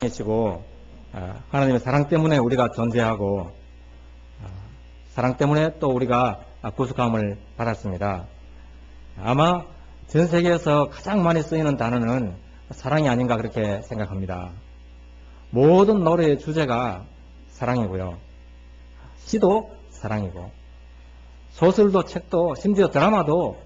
이시고 하나님의 사랑 때문에 우리가 존재하고 사랑 때문에 또 우리가 구속함을 받았습니다. 아마 전 세계에서 가장 많이 쓰이는 단어는 사랑이 아닌가 그렇게 생각합니다. 모든 노래의 주제가 사랑이고요. 시도 사랑이고 소설도 책도 심지어 드라마도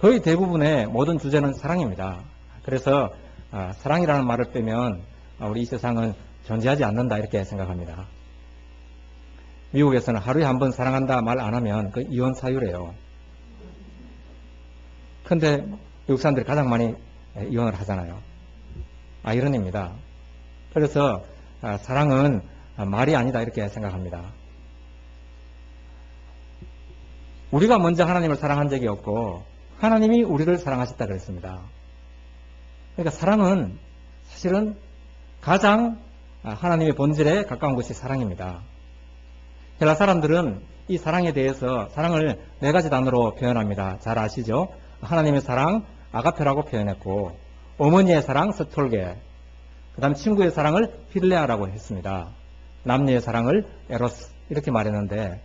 거의 대부분의 모든 주제는 사랑입니다. 그래서 사랑이라는 말을 빼면 우리 이 세상은 존재하지 않는다 이렇게 생각합니다. 미국에서는 하루에 한 번 사랑한다 말 안 하면 그 이혼 사유래요. 근데 미국 사람들이 가장 많이 이혼을 하잖아요. 아이러니입니다. 그래서 사랑은 말이 아니다 이렇게 생각합니다. 우리가 먼저 하나님을 사랑한 적이 없고 하나님이 우리를 사랑하셨다 그랬습니다. 그러니까 사랑은 사실은 가장 하나님의 본질에 가까운 것이 사랑입니다. 헬라 사람들은 이 사랑에 대해서 사랑을 네 가지 단어로 표현합니다. 잘 아시죠? 하나님의 사랑, 아가페라고 표현했고 어머니의 사랑, 스톨게, 그 다음 친구의 사랑을 필레아라고 했습니다. 남녀의 사랑을 에로스 이렇게 말했는데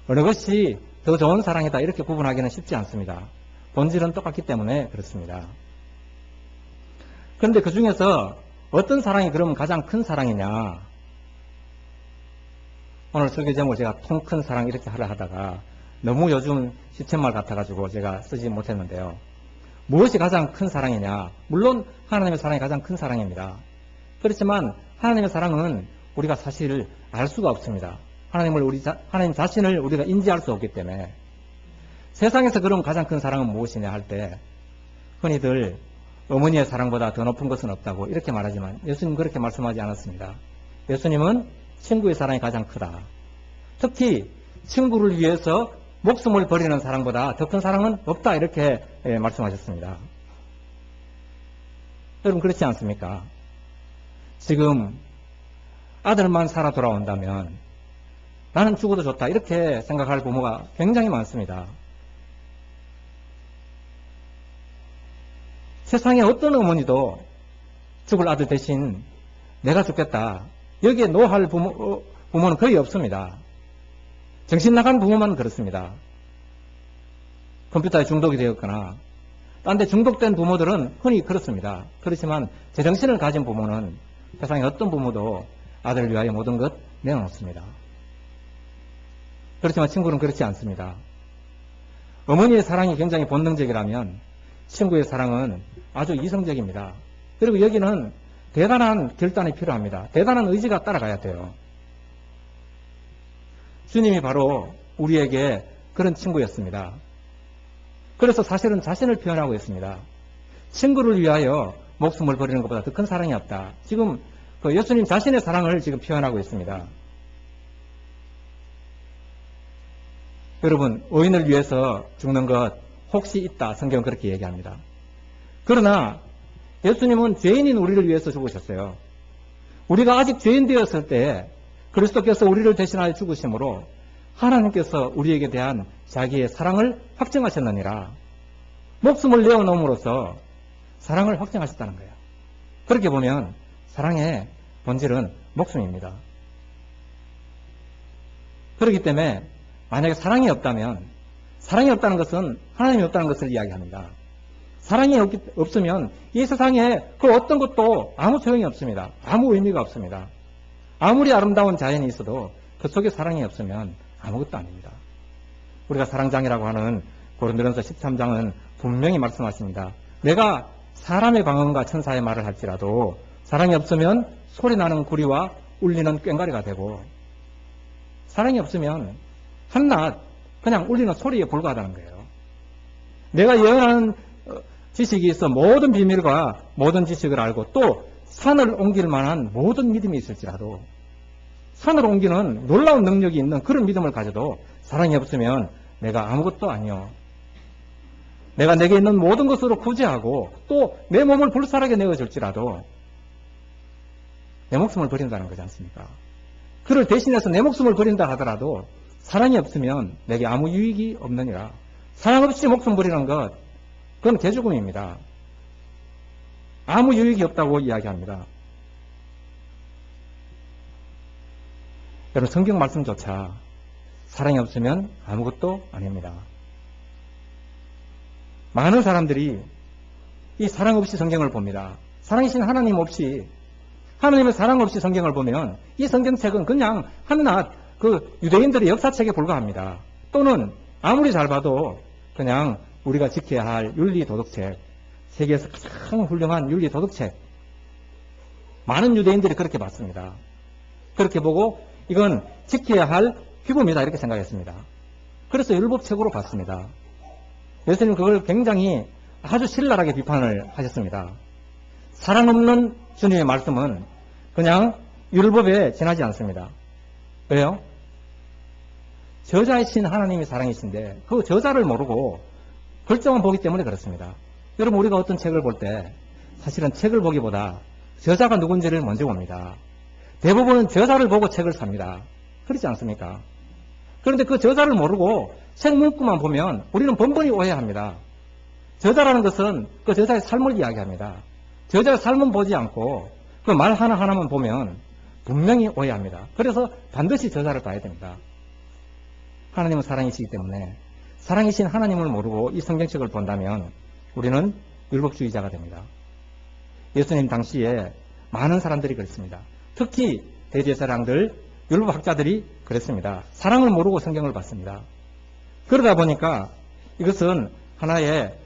어느 것이 더 좋은 사랑이다 이렇게 구분하기는 쉽지 않습니다. 본질은 똑같기 때문에 그렇습니다. 그런데 그 중에서 어떤 사랑이 그러면 가장 큰 사랑이냐? 오늘 설교 제목을 제가 통 큰 사랑 이렇게 하려 하다가 너무 요즘 시쳇말 같아가지고 제가 쓰지 못했는데요. 무엇이 가장 큰 사랑이냐? 물론 하나님의 사랑이 가장 큰 사랑입니다. 그렇지만 하나님의 사랑은 우리가 사실 알 수가 없습니다. 하나님 자신을 우리가 인지할 수 없기 때문에 세상에서 그럼 가장 큰 사랑은 무엇이냐 할 때 흔히들 어머니의 사랑보다 더 높은 것은 없다고 이렇게 말하지만 예수님은 그렇게 말씀하지 않았습니다. 예수님은 친구의 사랑이 가장 크다. 특히 친구를 위해서 목숨을 버리는 사랑보다 더 큰 사랑은 없다 이렇게 말씀하셨습니다. 여러분 그렇지 않습니까? 지금 아들만 살아 돌아온다면 나는 죽어도 좋다 이렇게 생각할 부모가 굉장히 많습니다. 세상에 어떤 어머니도 죽을 아들 대신 내가 죽겠다 여기에 노할 부모는 거의 없습니다. 정신 나간 부모만 그렇습니다. 컴퓨터에 중독이 되었거나 딴 데 중독된 부모들은 흔히 그렇습니다. 그렇지만 제정신을 가진 부모는 세상에 어떤 부모도 아들을 위하여 모든 것 내어놓습니다. 그렇지만 친구는 그렇지 않습니다. 어머니의 사랑이 굉장히 본능적이라면 친구의 사랑은 아주 이성적입니다. 그리고 여기는 대단한 결단이 필요합니다. 대단한 의지가 따라가야 돼요. 주님이 바로 우리에게 그런 친구였습니다. 그래서 사실은 자신을 표현하고 있습니다. 친구를 위하여 목숨을 버리는 것보다 더 큰 사랑이 없다. 지금 예수님 자신의 사랑을 지금 표현하고 있습니다. 여러분, 의인을 위해서 죽는 것 혹시 있다. 성경은 그렇게 얘기합니다. 그러나 예수님은 죄인인 우리를 위해서 죽으셨어요. 우리가 아직 죄인 되었을 때 그리스도께서 우리를 대신하여 죽으심으로 하나님께서 우리에게 대한 자기의 사랑을 확증하셨느니라. 목숨을 내어놓음으로써 사랑을 확증하셨다는 거예요. 그렇게 보면 사랑의 본질은 목숨입니다. 그렇기 때문에 만약에 사랑이 없다면 사랑이 없다는 것은 하나님이 없다는 것을 이야기합니다. 사랑이 없으면 이 세상에 그 어떤 것도 아무 소용이 없습니다. 아무 의미가 없습니다. 아무리 아름다운 자연이 있어도 그 속에 사랑이 없으면 아무것도 아닙니다. 우리가 사랑장이라고 하는 고린도전서 13장은 분명히 말씀하십니다. 내가 사람의 방언과 천사의 말을 할지라도 사랑이 없으면 소리나는 구리와 울리는 꽹과리가 되고 사랑이 없으면 한낱 그냥 울리는 소리에 불과하다는 거예요. 내가 예언하는 지식이 있어 모든 비밀과 모든 지식을 알고 또 산을 옮길 만한 모든 믿음이 있을지라도 산을 옮기는 놀라운 능력이 있는 그런 믿음을 가져도 사랑이 없으면 내가 아무것도 아니요. 내가 내게 있는 모든 것으로 구제하고 또 내 몸을 불살하게 내어줄지라도 내 목숨을 버린다는 거지 않습니까? 그를 대신해서 내 목숨을 버린다 하더라도 사랑이 없으면 내게 아무 유익이 없느니라. 사랑 없이 목숨 버리는 것 그건 개죽음입니다. 아무 유익이 없다고 이야기합니다. 여러분 성경 말씀조차 사랑이 없으면 아무것도 아닙니다. 많은 사람들이 이 사랑 없이 성경을 봅니다. 사랑이신 하나님 없이, 하나님의 사랑 없이 성경을 보면 이 성경책은 그냥 한낱 그 유대인들의 역사책에 불과합니다. 또는 아무리 잘 봐도 그냥 우리가 지켜야 할 윤리 도덕책, 세계에서 가장 훌륭한 윤리 도덕책. 많은 유대인들이 그렇게 봤습니다. 그렇게 보고 이건 지켜야 할 규범이다 이렇게 생각했습니다. 그래서 율법책으로 봤습니다. 예수님은 그걸 굉장히 아주 신랄하게 비판을 하셨습니다. 사랑 없는 주님의 말씀은 그냥 율법에 지나지 않습니다. 왜요? 저자이신 하나님이 사랑이신데 그 저자를 모르고 글자만 보기 때문에 그렇습니다. 여러분 우리가 어떤 책을 볼 때 사실은 책을 보기보다 저자가 누군지를 먼저 봅니다. 대부분은 저자를 보고 책을 삽니다. 그렇지 않습니까? 그런데 그 저자를 모르고 책 문구만 보면 우리는 번번이 오해합니다. 저자라는 것은 그 저자의 삶을 이야기합니다. 저자의 삶은 보지 않고 그 말 하나하나만 보면 분명히 오해합니다. 그래서 반드시 저자를 봐야 됩니다. 하나님은 사랑이시기 때문에 사랑이신 하나님을 모르고 이 성경책을 본다면 우리는 율법주의자가 됩니다. 예수님 당시에 많은 사람들이 그랬습니다. 특히 대제사장들, 율법학자들이 그랬습니다. 사랑을 모르고 성경을 봤습니다. 그러다 보니까 이것은 하나의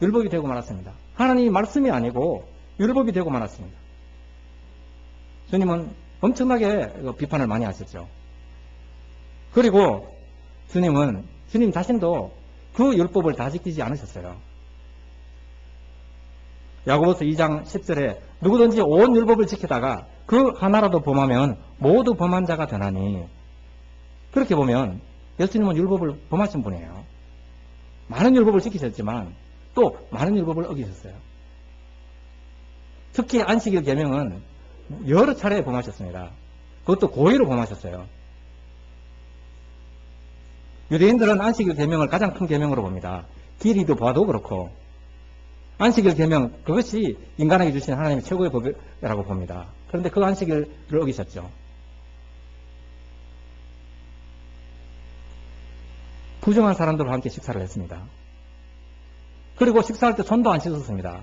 율법이 되고 말았습니다. 하나님의 말씀이 아니고 율법이 되고 말았습니다. 주님은 엄청나게 비판을 많이 하셨죠. 그리고 주님 자신도 그 율법을 다 지키지 않으셨어요. 야고보서 2장 10절에 누구든지 온 율법을 지키다가 그 하나라도 범하면 모두 범한 자가 되나니, 그렇게 보면 예수님은 율법을 범하신 분이에요. 많은 율법을 지키셨지만 또 많은 율법을 어기셨어요. 특히 안식일 계명은 여러 차례 범하셨습니다. 그것도 고의로 범하셨어요. 유대인들은 안식일 계명을 가장 큰 계명으로 봅니다. 길이도 봐도 그렇고 안식일 계명, 그것이 인간에게 주신 하나님의 최고의 법이라고 봅니다. 그런데 그 안식일을 어기셨죠. 부정한 사람들과 함께 식사를 했습니다. 그리고 식사할 때 손도 안 씻었습니다.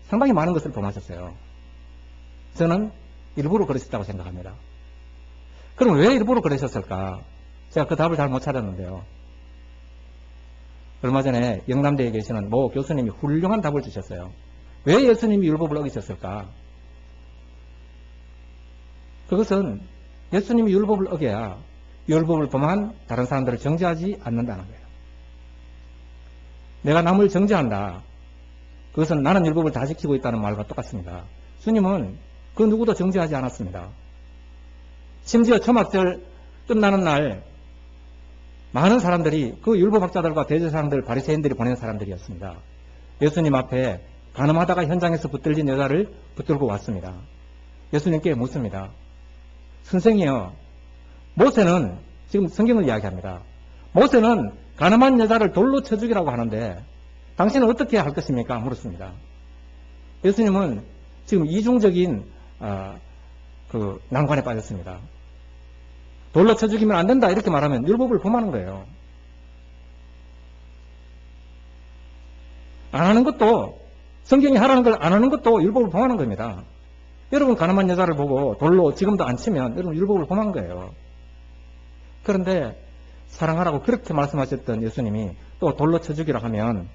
상당히 많은 것을 범하셨어요. 저는 일부러 그러셨다고 생각합니다. 그럼 왜 일부러 그러셨을까? 제가 그 답을 잘 못 찾았는데요. 얼마 전에 영남대에 계시는 모 교수님이 훌륭한 답을 주셨어요. 왜 예수님이 율법을 어기셨을까? 그것은 예수님이 율법을 어겨야 율법을 범한 다른 사람들을 정죄하지 않는다는 거예요. 내가 남을 정죄한다. 그것은 나는 율법을 다 지키고 있다는 말과 똑같습니다. 주님은 그 누구도 정죄하지 않았습니다. 심지어 초막절 끝나는 날 많은 사람들이 그 율법학자들과 대제사장들, 바리새인들이 보낸 사람들이었습니다. 예수님 앞에 간음하다가 현장에서 붙들린 여자를 붙들고 왔습니다. 예수님께 묻습니다. 선생이요, 모세는, 지금 성경을 이야기합니다. 모세는 간음한 여자를 돌로 쳐 죽이라고 하는데 당신은 어떻게 할 것입니까? 물었습니다. 예수님은 지금 이중적인 그 난관에 빠졌습니다. 돌로 쳐 죽이면 안 된다 이렇게 말하면 율법을 범하는 거예요. 안 하는 것도, 성경이 하라는 걸 안 하는 것도 율법을 범하는 겁니다. 여러분 가늠한 여자를 보고 돌로 지금도 안 치면 여러분 율법을 범한 거예요. 그런데 사랑하라고 그렇게 말씀하셨던 예수님이 또 돌로 쳐 죽이라 하면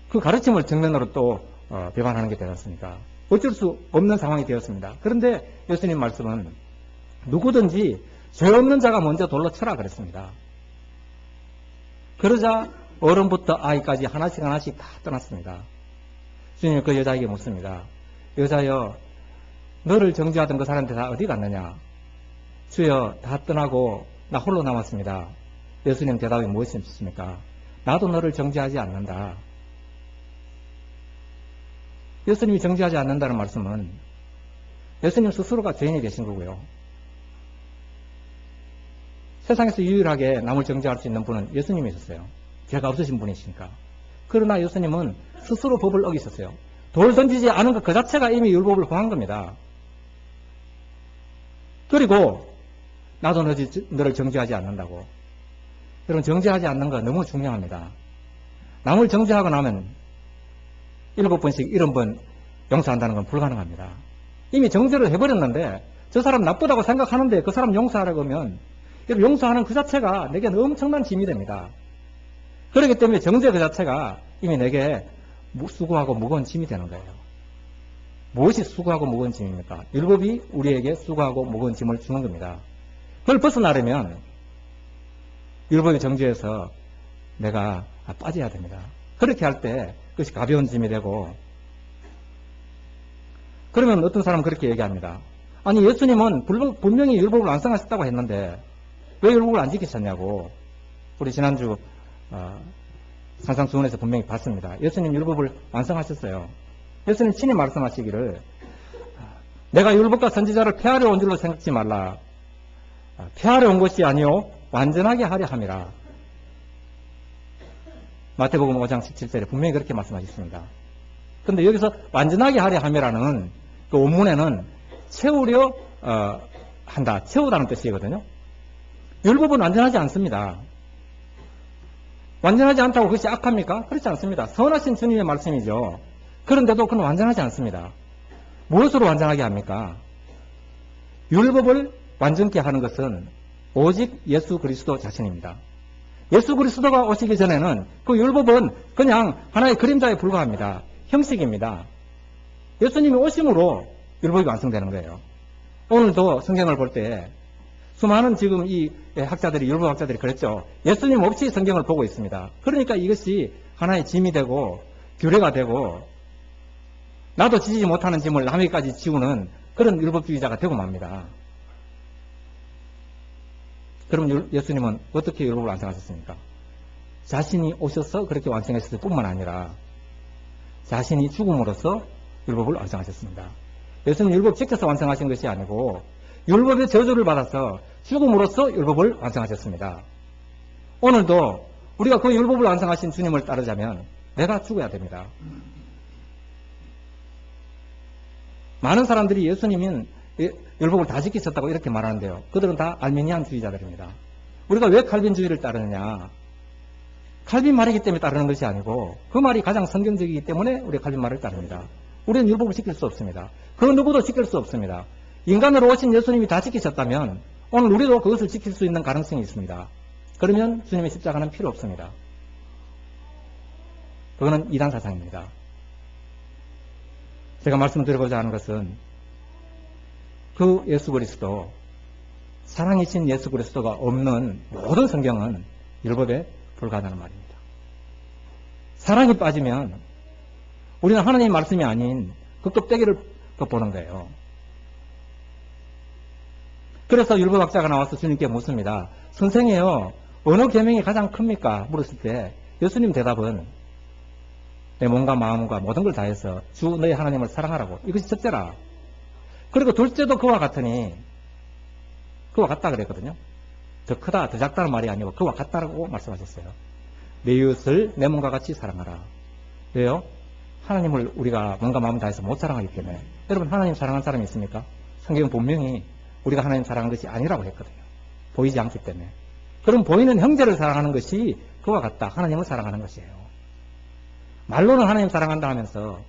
그 가르침을 정면으로 또 배반하는 게 되지 않습니까? 어쩔 수 없는 상황이 되었습니다. 그런데 예수님 말씀은 누구든지 죄 없는 자가 먼저 돌로 쳐라 그랬습니다. 그러자 어른부터 아이까지 하나씩 하나씩 다 떠났습니다. 주님이 그 여자에게 묻습니다. 여자여, 너를 정죄하던 그 사람들 다 어디 갔느냐? 주여, 다 떠나고 나 홀로 남았습니다. 예수님 대답이 무엇이었습니까? 나도 너를 정죄하지 않는다. 예수님이 정죄하지 않는다는 말씀은 예수님 스스로가 죄인이 되신 거고요. 세상에서 유일하게 남을 정죄할 수 있는 분은 예수님이셨어요. 죄가 없으신 분이시니까. 그러나 예수님은 스스로 법을 어기셨어요. 돌 던지지 않은 것 그 자체가 이미 율법을 범한 겁니다. 그리고 나도 너를 정죄하지 않는다고. 여러분, 정죄하지 않는 거 너무 중요합니다. 남을 정죄하고 나면 7번씩 70번 용서한다는 건 불가능합니다. 이미 정죄를 해버렸는데 저 사람 나쁘다고 생각하는데 그 사람 용서하라고 하면 용서하는 그 자체가 내게는 엄청난 짐이 됩니다. 그렇기 때문에 정죄 그 자체가 이미 내게 수고하고 무거운 짐이 되는 거예요. 무엇이 수고하고 무거운 짐입니까? 율법이 우리에게 수고하고 무거운 짐을 주는 겁니다. 그걸 벗어나려면 율법의 정죄에서 내가 빠져야 됩니다. 그렇게 할 때 그것이 가벼운 짐이 되고, 그러면 어떤 사람은 그렇게 얘기합니다. 아니, 예수님은 분명히 율법을 완성하셨다고 했는데 왜 율법을 안 지키셨냐고. 우리 지난주 산상수훈에서 분명히 봤습니다. 예수님 율법을 완성하셨어요. 예수님 친히 말씀하시기를 내가 율법과 선지자를 폐하려 온 줄로 생각지 말라. 폐하려 온 것이 아니요 완전하게 하려 함이라. 마태복음 5장 17절에 분명히 그렇게 말씀하셨습니다. 그런데 여기서 완전하게 하려 함이라는 그 원문에는 채우려 한다, 채우다는 뜻이거든요. 율법은 완전하지 않습니다. 완전하지 않다고 그것이 악합니까? 그렇지 않습니다. 선하신 주님의 말씀이죠. 그런데도 그건 완전하지 않습니다. 무엇으로 완전하게 합니까? 율법을 완전케 하는 것은 오직 예수 그리스도 자신입니다. 예수 그리스도가 오시기 전에는 그 율법은 그냥 하나의 그림자에 불과합니다. 형식입니다. 예수님이 오심으로 율법이 완성되는 거예요. 오늘도 성경을 볼 때 수많은 지금 이 학자들이, 율법학자들이 그랬죠. 예수님 없이 성경을 보고 있습니다. 그러니까 이것이 하나의 짐이 되고 규례가 되고 나도 지지 못하는 짐을 남에게까지 지우는 그런 율법주의자가 되고 맙니다. 그럼 예수님은 어떻게 율법을 완성하셨습니까? 자신이 오셔서 그렇게 완성했을 뿐만 아니라 자신이 죽음으로써 율법을 완성하셨습니다. 예수님 율법 지켜서 완성하신 것이 아니고 율법의 저주를 받아서 죽음으로써 율법을 완성하셨습니다. 오늘도 우리가 그 율법을 완성하신 주님을 따르자면 내가 죽어야 됩니다. 많은 사람들이 예수님은 율법을 다 지키셨다고 이렇게 말하는데요. 그들은 다 알미니안주의자들입니다. 우리가 왜 칼빈주의를 따르느냐? 칼빈 말이기 때문에 따르는 것이 아니고 그 말이 가장 성경적이기 때문에 우리가 칼빈 말을 따릅니다. 우리는 율법을 지킬 수 없습니다. 그 누구도 지킬 수 없습니다. 인간으로 오신 예수님이 다 지키셨다면 오늘 우리도 그것을 지킬 수 있는 가능성이 있습니다. 그러면 주님의 십자가는 필요 없습니다. 그거는 이단 사상입니다. 제가 말씀드리고자 하는 것은 그 예수 그리스도, 사랑이신 예수 그리스도가 없는 모든 성경은 율법에 불과하다는 말입니다. 사랑이 빠지면 우리는 하나님의 말씀이 아닌 그 껍데기를 보는 거예요. 그래서 율법학자가 나와서 주님께 묻습니다. 선생이요, 어느 계명이 가장 큽니까? 물었을 때 예수님 대답은 내 몸과 마음과 모든 걸 다해서 주 너희 하나님을 사랑하라고. 이것이 첫째라. 그리고 둘째도 그와 같으니, 그와 같다 그랬거든요. 더 크다, 더 작다는 말이 아니고 그와 같다라고 말씀하셨어요. 내 이웃을 내 몸과 같이 사랑하라. 왜요? 하나님을 우리가 몸과 마음 다해서 못 사랑하기 때문에. 여러분, 하나님 사랑하는 사람이 있습니까? 성경은 분명히 우리가 하나님 사랑하는 것이 아니라고 했거든요. 보이지 않기 때문에. 그럼 보이는 형제를 사랑하는 것이 그와 같다. 하나님을 사랑하는 것이에요. 말로는 하나님 사랑한다 하면서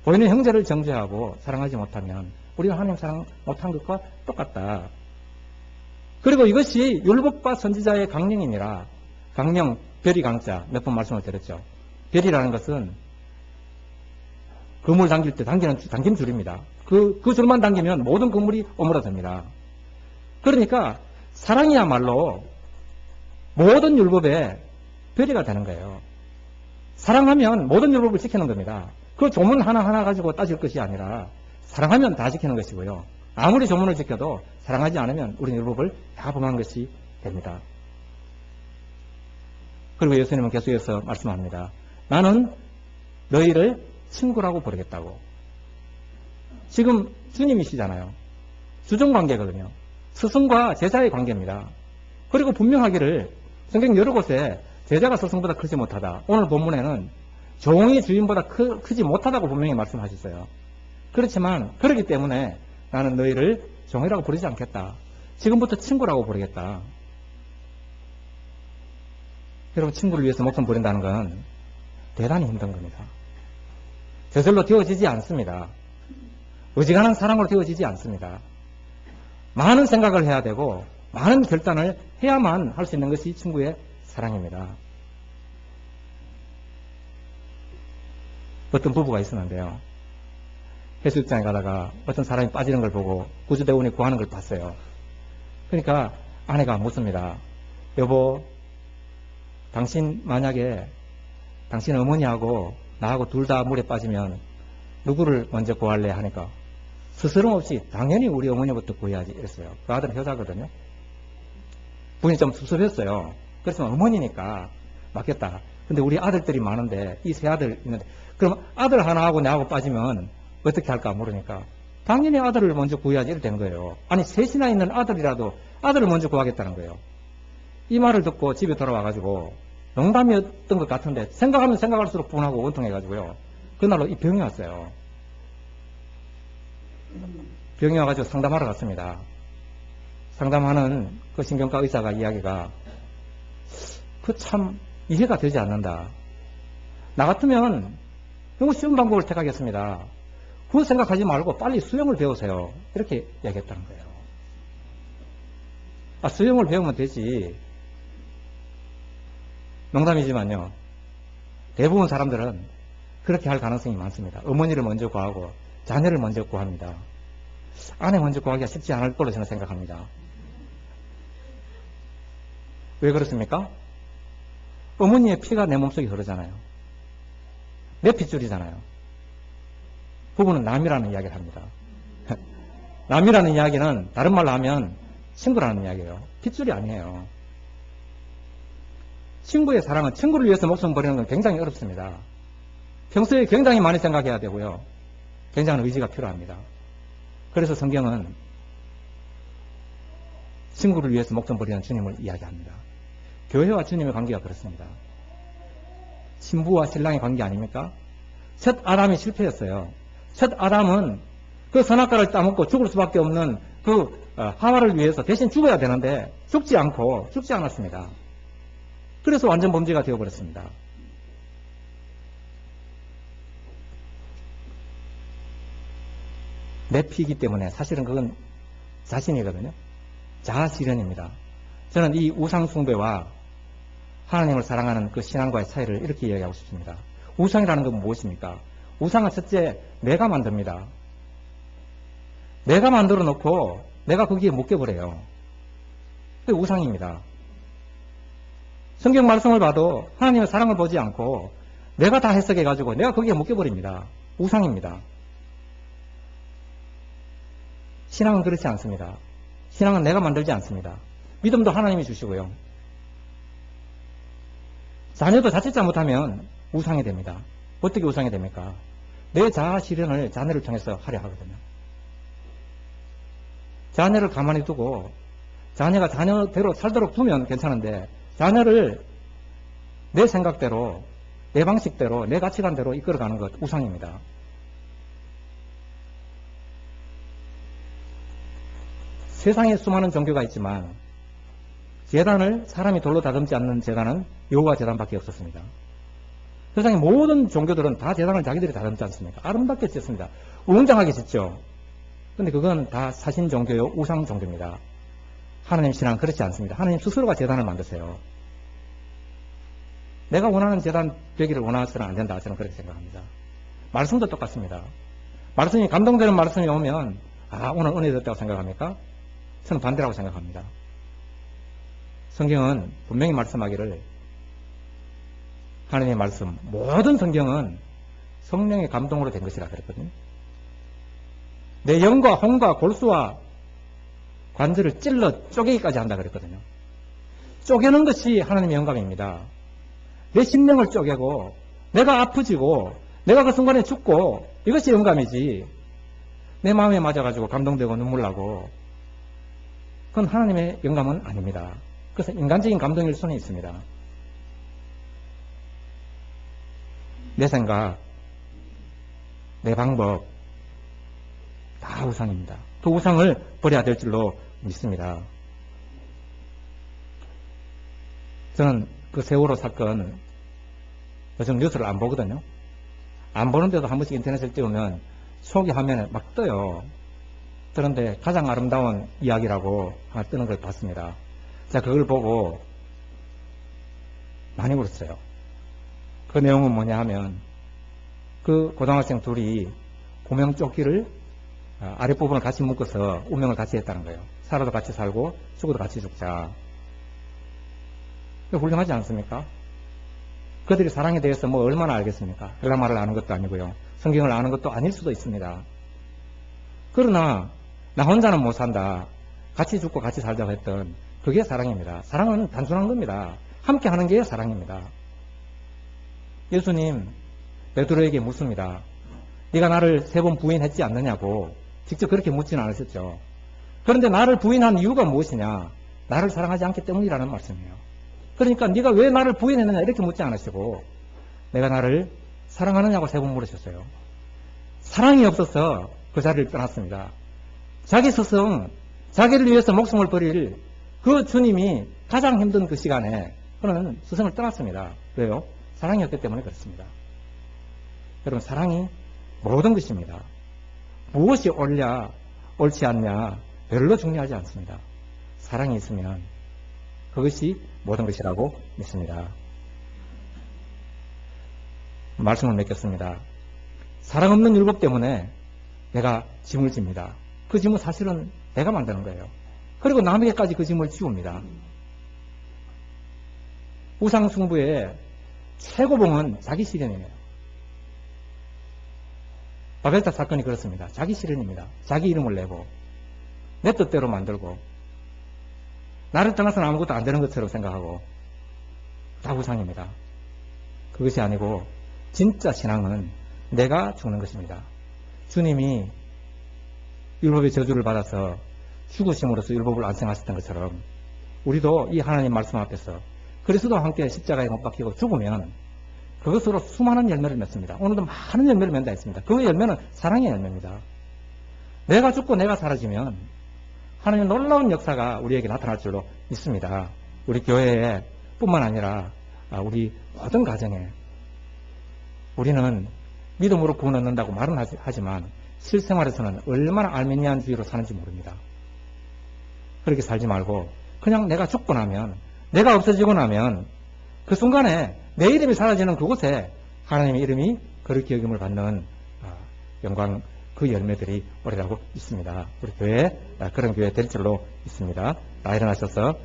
보이는 형제를 정죄하고 사랑하지 못하면 우리가 하나님 사랑 못한 것과 똑같다. 그리고 이것이 율법과 선지자의 강령이니라. 강령, 별이 강자, 몇 번 말씀을 드렸죠. 별이라는 것은 그물 당길 때 당긴 줄입니다. 그 줄만 당기면 모든 그물이 오므라집니다. 그러니까 사랑이야말로 모든 율법의 별이가 되는 거예요. 사랑하면 모든 율법을 지키는 겁니다. 그 조문 하나하나 가지고 따질 것이 아니라 사랑하면 다 지키는 것이고요. 아무리 조문을 지켜도 사랑하지 않으면 우리는 율법을 다 범한 것이 됩니다. 그리고 예수님은 계속해서 말씀합니다. 나는 너희를 친구라고 부르겠다고. 지금 주님이시잖아요. 주종관계거든요. 스승과 제자의 관계입니다. 그리고 분명하기를 성경 여러 곳에 제자가 스승보다 크지 못하다. 오늘 본문에는 종이 주인보다 크지 못하다고 분명히 말씀하셨어요. 그렇지만 그렇기 때문에 나는 너희를 종이라고 부르지 않겠다. 지금부터 친구라고 부르겠다. 여러분, 친구를 위해서 목숨 버린다는 건 대단히 힘든 겁니다. 저절로 되어지지 않습니다. 어지간한 사랑으로 되어지지 않습니다. 많은 생각을 해야 되고 많은 결단을 해야만 할 수 있는 것이 친구의 사랑입니다. 어떤 부부가 있었는데요. 해수욕장에 가다가 어떤 사람이 빠지는 걸 보고 구조대원이 구하는 걸 봤어요. 그러니까 아내가 묻습니다. 여보, 당신 만약에 당신 어머니하고 나하고 둘 다 물에 빠지면 누구를 먼저 구할래 하니까 스스럼 없이 당연히 우리 어머니부터 구해야지 이랬어요. 그 아들은 효자거든요. 부인이 좀 섭섭했어요. 그래서 어머니니까 맞겠다. 근데 우리 아들들이 많은데 이 세 아들 있는데 그럼 아들 하나하고 나하고 빠지면 어떻게 할까 모르니까 당연히 아들을 먼저 구해야지 이렇게 된 거예요. 아니 셋이나 있는 아들이라도 아들을 먼저 구하겠다는 거예요. 이 말을 듣고 집에 돌아와가지고 농담이었던 것 같은데 생각하면 생각할수록 분하고 원통해가지고요. 그날로 이 병이 왔어요. 병이 와가지고 상담하러 갔습니다. 상담하는 그 신경과 의사가 이야기가 그 참 이해가 되지 않는다. 나 같으면 너무 쉬운 방법을 택하겠습니다. 그거 생각하지 말고 빨리 수영을 배우세요. 이렇게 얘기했다는 거예요. 아, 수영을 배우면 되지. 농담이지만요. 대부분 사람들은 그렇게 할 가능성이 많습니다. 어머니를 먼저 구하고 자녀를 먼저 구합니다. 아내 먼저 구하기가 쉽지 않을 걸로 저는 생각합니다. 왜 그렇습니까? 어머니의 피가 내 몸속에 흐르잖아요. 내 핏줄이잖아요. 부부는 남이라는 이야기를 합니다. 남이라는 이야기는 다른 말로 하면 친구라는 이야기예요. 핏줄이 아니에요. 친구의 사랑은 친구를 위해서 목숨 버리는 건 굉장히 어렵습니다. 평소에 굉장히 많이 생각해야 되고요. 굉장한 의지가 필요합니다. 그래서 성경은 친구를 위해서 목숨 버리는 주님을 이야기합니다. 교회와 주님의 관계가 그렇습니다. 신부와 신랑의 관계 아닙니까? 첫 아담이 실패했어요. 첫 아담은 그 선악과를 따먹고 죽을 수밖에 없는 그 하와를 위해서 대신 죽어야 되는데 죽지 않았습니다. 그래서 완전 범죄가 되어버렸습니다. 내 피이기 때문에 사실은 그건 자신이거든요. 자아실현입니다. 저는 이 우상숭배와 하나님을 사랑하는 그 신앙과의 차이를 이렇게 이야기하고 싶습니다. 우상이라는 건 무엇입니까? 우상은 첫째, 내가 만듭니다. 내가 만들어 놓고 내가 거기에 묶여버려요. 그게 우상입니다. 성경 말씀을 봐도 하나님의 사랑을 보지 않고 내가 다 해석해가지고 내가 거기에 묶여버립니다. 우상입니다. 신앙은 그렇지 않습니다. 신앙은 내가 만들지 않습니다. 믿음도 하나님이 주시고요. 자녀도 자칫 잘못하면 우상이 됩니다. 어떻게 우상이 됩니까? 내 자아 실현을 자녀를 통해서 하려 하거든요. 자녀를 가만히 두고 자녀가 자녀대로 살도록 두면 괜찮은데 자녀를 내 생각대로, 내 방식대로, 내 가치관대로 이끌어가는 것 우상입니다. 세상에 수많은 종교가 있지만 제단을 사람이 돌로 다듬지 않는 제단은 여호와 제단밖에 없었습니다. 세상의 모든 종교들은 다 제단을 자기들이 다듬지 않습니까? 아름답게 짓습니다. 웅장하게 짓죠. 그런데 그건 다 사신 종교요, 우상 종교입니다. 하나님 신앙은 그렇지 않습니다. 하나님 스스로가 제단을 만드세요. 내가 원하는 제단 되기를 원해서는 안 된다. 저는 그렇게 생각합니다. 말씀도 똑같습니다. 말씀이 감동되는 말씀이 오면 오늘 은혜 됐다고 생각합니까? 저는 반대라고 생각합니다. 성경은 분명히 말씀하기를 하나님의 말씀, 모든 성경은 성령의 감동으로 된 것이라 그랬거든요. 내 영과 혼과 골수와 관절을 찔러 쪼개기까지 한다 그랬거든요. 쪼개는 것이 하나님의 영감입니다. 내 심령을 쪼개고 내가 아프지고 내가 그 순간에 죽고 이것이 영감이지 내 마음에 맞아가지고 감동되고 눈물 나고 그건 하나님의 영감은 아닙니다. 그래서 인간적인 감동일 수는 있습니다. 내 생각, 내 방법 다 우상입니다. 그 우상을 버려야 될 줄로 믿습니다. 저는 그 세월호 사건 요즘 뉴스를 안 보거든요. 안 보는데도 한 번씩 인터넷을 띄우면 속이 화면에 막 떠요. 그런데 가장 아름다운 이야기라고 하나 뜨는 걸 봤습니다. 자, 그걸 보고 많이 울었어요. 그 내용은 뭐냐 하면 그 고등학생 둘이 구명조끼를 아랫부분을 같이 묶어서 운명을 같이 했다는 거예요. 살아도 같이 살고 죽어도 같이 죽자. 훌륭하지 않습니까? 그들이 사랑에 대해서 뭐 얼마나 알겠습니까? 헬라말을 아는 것도 아니고요. 성경을 아는 것도 아닐 수도 있습니다. 그러나 나 혼자는 못 산다. 같이 죽고 같이 살자고 했던 그게 사랑입니다. 사랑은 단순한 겁니다. 함께 하는 게 사랑입니다. 예수님 베드로에게 묻습니다. 네가 나를 3번 부인했지 않느냐고 직접 그렇게 묻지는 않으셨죠. 그런데 나를 부인한 이유가 무엇이냐? 나를 사랑하지 않기 때문이라는 말씀이에요. 그러니까 네가 왜 나를 부인했느냐 이렇게 묻지 않으시고 내가 나를 사랑하느냐고 3번 물으셨어요. 사랑이 없어서 그 자리를 떠났습니다. 자기 스승, 자기를 위해서 목숨을 버릴 그 주님이 가장 힘든 그 시간에 그는 스승을 떠났습니다. 왜요? 사랑이 없기 때문에 그렇습니다. 여러분, 사랑이 모든 것입니다. 무엇이 옳냐, 옳지 않냐 별로 중요하지 않습니다. 사랑이 있으면 그것이 모든 것이라고 믿습니다. 말씀을 맺겠습니다. 사랑 없는 율법 때문에 내가 짐을 집니다. 그 짐은 사실은 내가 만드는 거예요. 그리고 남에게까지 그 짐을 지웁니다. 우상숭배의 최고봉은 자기 실현이에요. 바벨탑 사건이 그렇습니다. 자기 실현입니다. 자기 이름을 내고 내 뜻대로 만들고 나를 떠나서는 아무것도 안 되는 것처럼 생각하고 다 우상입니다. 그것이 아니고 진짜 신앙은 내가 죽는 것입니다. 주님이 율법의 저주를 받아서 죽으심으로써 율법을 완성하셨던 것처럼 우리도 이 하나님 말씀 앞에서 그리스도와 함께 십자가에 못 박히고 죽으면 그것으로 수많은 열매를 맺습니다. 오늘도 많은 열매를 맺는다 했습니다. 그 열매는 사랑의 열매입니다. 내가 죽고 내가 사라지면 하나님의 놀라운 역사가 우리에게 나타날 줄로 믿습니다. 우리 교회에 뿐만 아니라 우리 모든 가정에 우리는 믿음으로 구원 얻는다고 말은 하지만 실생활에서는 얼마나 알미니안주의로 사는지 모릅니다. 그렇게 살지 말고 그냥 내가 죽고 나면 내가 없어지고 나면 그 순간에 내 이름이 사라지는 그곳에 하나님의 이름이 거룩히 여김을 받는 영광 그 열매들이 오리라고 믿습니다. 우리 교회 그런 교회 될 줄로 믿습니다. 다 일어나셔서